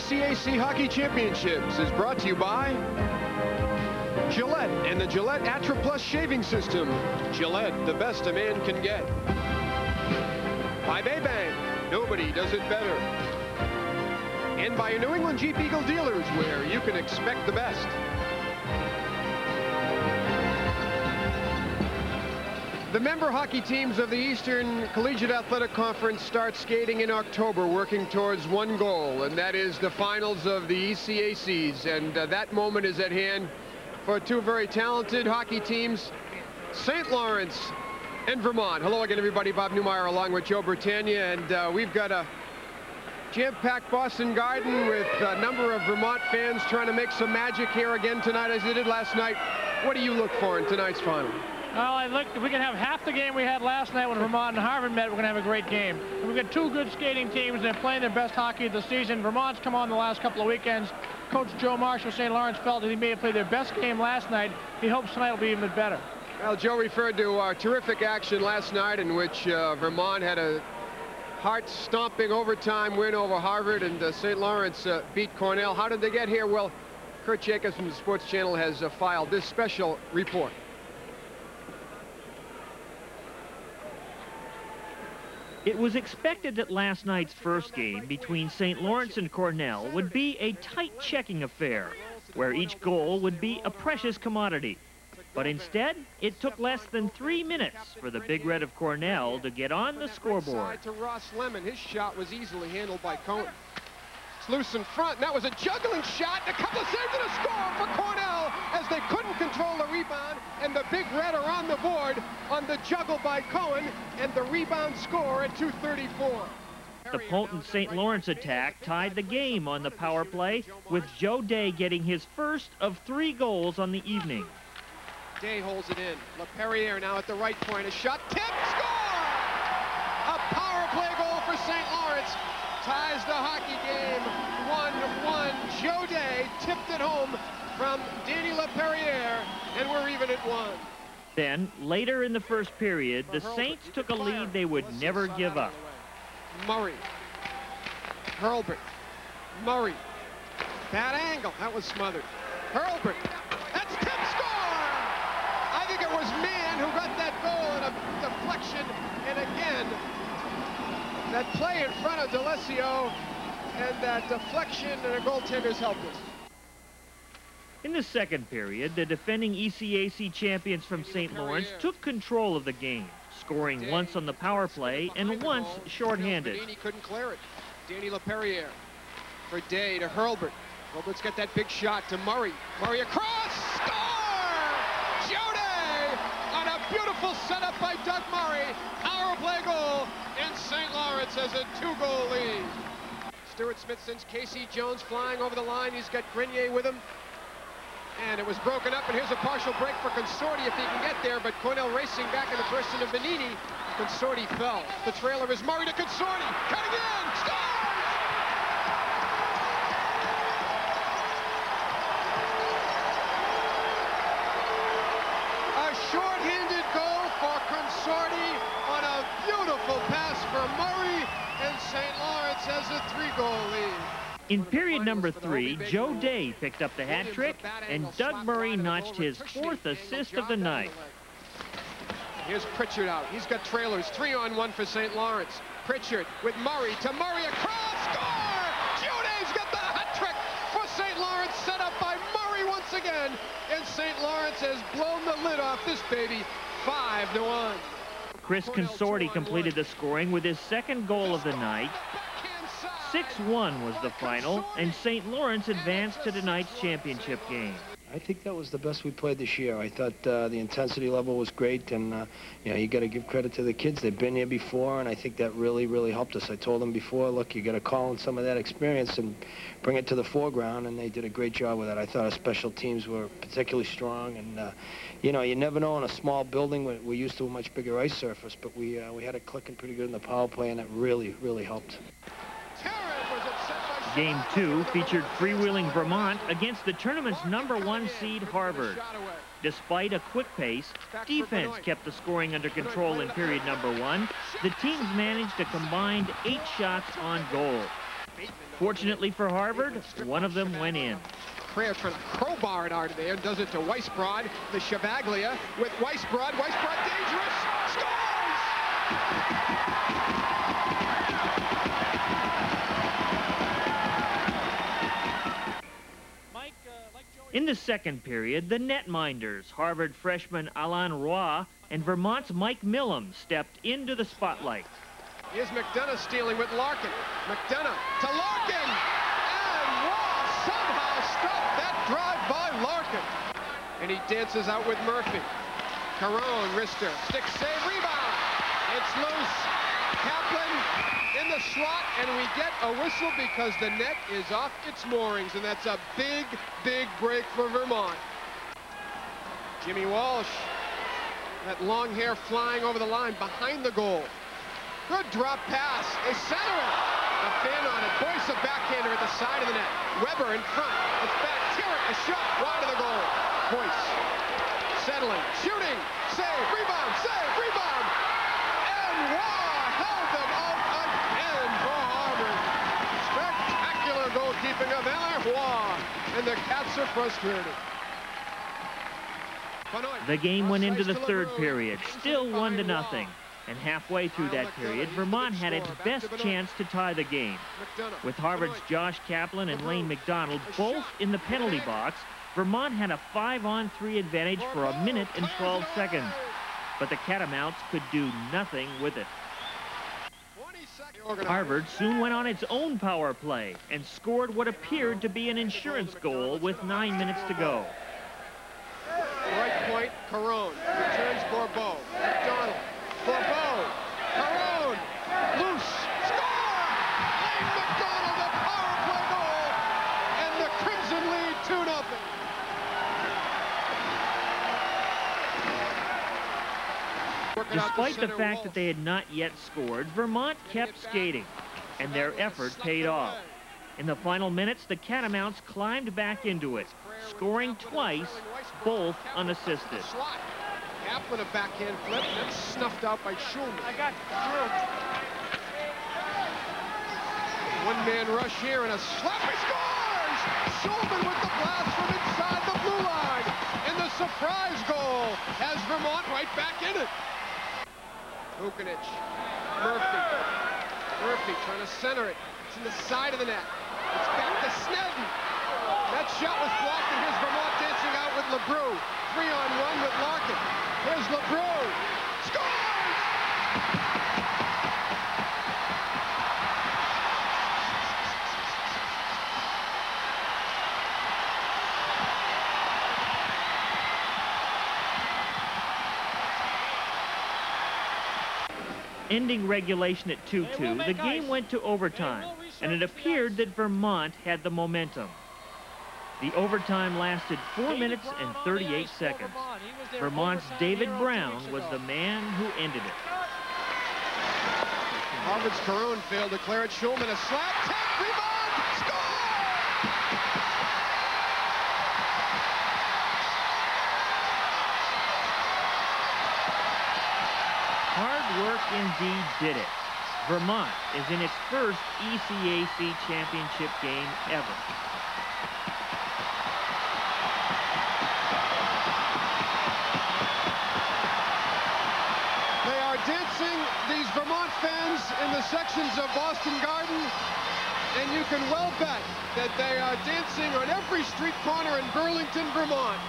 ECAC Hockey Championships is brought to you by Gillette and the Gillette Atra Plus shaving system. Gillette, the best a man can get. By Baybank, nobody does it better. And by your New England Jeep Eagle dealers, where you can expect the best. The member hockey teams of the Eastern Collegiate Athletic Conference start skating in October, working towards one goal, and that is the finals of the ECACs. And that moment is at hand for two very talented hockey teams, St. Lawrence and Vermont. Hello again, everybody. Bob Newmeyer along with Joe Britannia, and we've got a jam-packed Boston Garden with a number of Vermont fans trying to make some magic here again tonight as they did last night. What do you look for in tonight's final? Well, if we can have half the game we had last night when Vermont and Harvard met, we're going to have a great game. We've got two good skating teams. They're playing their best hockey of the season. Vermont's come on the last couple of weekends. Coach Joe Marsh of St. Lawrence felt that he may have played their best game last night. He hopes tonight will be even better. Well, Joe referred to terrific action last night in which Vermont had a heart-stomping overtime win over Harvard, and St. Lawrence beat Cornell. How did they get here? Well, Kurt Jacobs from the Sports Channel has filed this special report. It was expected that last night's first game between St. Lawrence and Cornell would be a tight checking affair, where each goal would be a precious commodity. But instead, it took less than 3 minutes for the Big Red of Cornell to get on the scoreboard. To Ross Lemon, his shot was easily handled by Cohen. It's loose in front, and that was a juggling shot, and a couple of saves and a score for Cornell as they couldn't control the rebound, and the Big Red are on the board on the juggle by Cohen, and the rebound score at 2:34. The potent St. Lawrence attack tied the game on the power play, with Joe Day getting his first of 3 goals on the evening. Day holds it in. LaPerriere now at the right point. A shot, tip, score! A power play goal for St. Lawrence. Ties the hockey game 1-1. Joe Day tipped it home from Danny LaPerriere, and we're even at 1. Then, later in the first period, the Saints took a lead they would never give up. Murray. Hurlbert. Murray. Bad angle. That was smothered. Hurlbert. That's tip, score! I think it was Mann who got that goal in a deflection, and again, that play in front of D'Alessio and that deflection, and the goaltender's helpless. In the second period, the defending ECAC champions from St. Lawrence took control of the game, scoring once on the power play and once shorthanded. He couldn't clear it. Danny LaPerriere for Day to Hurlbert. Hurlbert's got that big shot to Murray. Murray across, score! Joe Day on a beautiful setup by Doug Murray. Power play goal, and St. Lawrence has a 2-goal lead. Stuart Smith sends Casey Jones flying over the line. He's got Grenier with him. And it was broken up, and here's a partial break for Consorti if he can get there, but Cornell racing back in the person of Benini. Consorti fell. The trailer is Murray to Consorti. Cutting in, scores! A short-handed goal for Consorti on a beautiful pass for Murray, and St. Lawrence has a 3-goal lead. In period number 3, Joe Day picked up the hat trick, and Doug Murray notched his 4th assist of the night. Here's Pritchard out. He's got trailers. 3-on-1 for St. Lawrence. Pritchard with Murray to Murray across. Score! Joe Day's got the hat trick for St. Lawrence, set up by Murray once again. And St. Lawrence has blown the lid off this baby. 5-1. Chris Consorti completed the scoring with his 2nd goal of the night. 6-1 was the final, and St. Lawrence advanced to tonight's championship game. I think that was the best we played this year. I thought the intensity level was great, and you know, you got to give credit to the kids. They've been here before, and I think that really helped us. I told them before, look, you got to call in some of that experience and bring it to the foreground, and they did a great job with that. I thought our special teams were particularly strong, and you know, you never know in a small building. We're used to a much bigger ice surface, but we had it clicking pretty good in the power play, and it really helped. Game 2 featured freewheeling Vermont against the tournament's #1 seed Harvard. Despite a quick pace, defense kept the scoring under control in period number 1. The teams managed a combined 8 shots on goal. Fortunately for Harvard, one of them went in. Prayer trying to crowbar it out of there, and does it to Weisbrod, the Shabaglia with Weisbrod. Weisbrod dangerous, scores! In the second period, the netminders, Harvard freshman Alain Roy and Vermont's Mike Millam, stepped into the spotlight. Here's McDonough stealing with Larkin. McDonough to Larkin! And Roy somehow stopped that drive by Larkin. And he dances out with Murphy. Caron, wrister, stick save, rebound. It's loose. Kaplan in the slot, and we get a whistle because the net is off its moorings, and that's a big, big break for Vermont. Jimmy Walsh, that long hair flying over the line behind the goal. Good drop pass. They center it. A fan on it. Boyce a backhander at the side of the net. Weber in front. It's back. Tierrett, a shot wide of the goal. Boyce settling, shooting, save, rebound, rebound. And Waugh held them out again for Harvard. Spectacular goalkeeping of Alain Waugh. And the Cats are frustrated. The game went into the third period, still 1-0. And halfway through that period, Vermont had its best chance to tie the game. With Harvard's Josh Kaplan and Lane McDonald both in the penalty box, Vermont had a 5-on-3 advantage for 1 minute and 12 seconds. But the Catamounts could do nothing with it. Harvard soon went on its own power play and scored what appeared to be an insurance goal with 9 minutes to go. Right point, Caron. Returns Bourbeau. McDonald. Bourbeau. Caron. Loose. Score! Lane McDonald, a power play goal. And the Crimson lead 2-0. Despite the fact that they had not yet scored, Vermont kept skating, and their effort paid off. In the final minutes, the Catamounts climbed back into it, scoring twice, both unassisted. Kaplan a backhand flip, that's snuffed out by Schulman. I got through. One-man rush here and a slap. He scores! Schulman with the blast from inside the blue line. And the surprise goal has Vermont right back in it. Vucinic. Murphy trying to center it. It's in the side of the net. It's back to Snedden. That shot was blocked, and here's Vermont dancing out with LeBrew. 3-on-1 with Larkin. Here's LeBrew. Scores! Ending regulation at 2-2, the game went to overtime, and it appeared that Vermont had the momentum. The overtime lasted 4 minutes and 38 seconds. Vermont's David Brown was the man who ended it. Harvard's Caron failed to clear it. Schulman a slap, tap, rebound, score! Hard work indeed did it. Vermont is in its first ECAC championship game ever. They are dancing, these Vermont fans, in the sections of Boston Garden, and you can well bet that they are dancing on every street corner in Burlington, Vermont.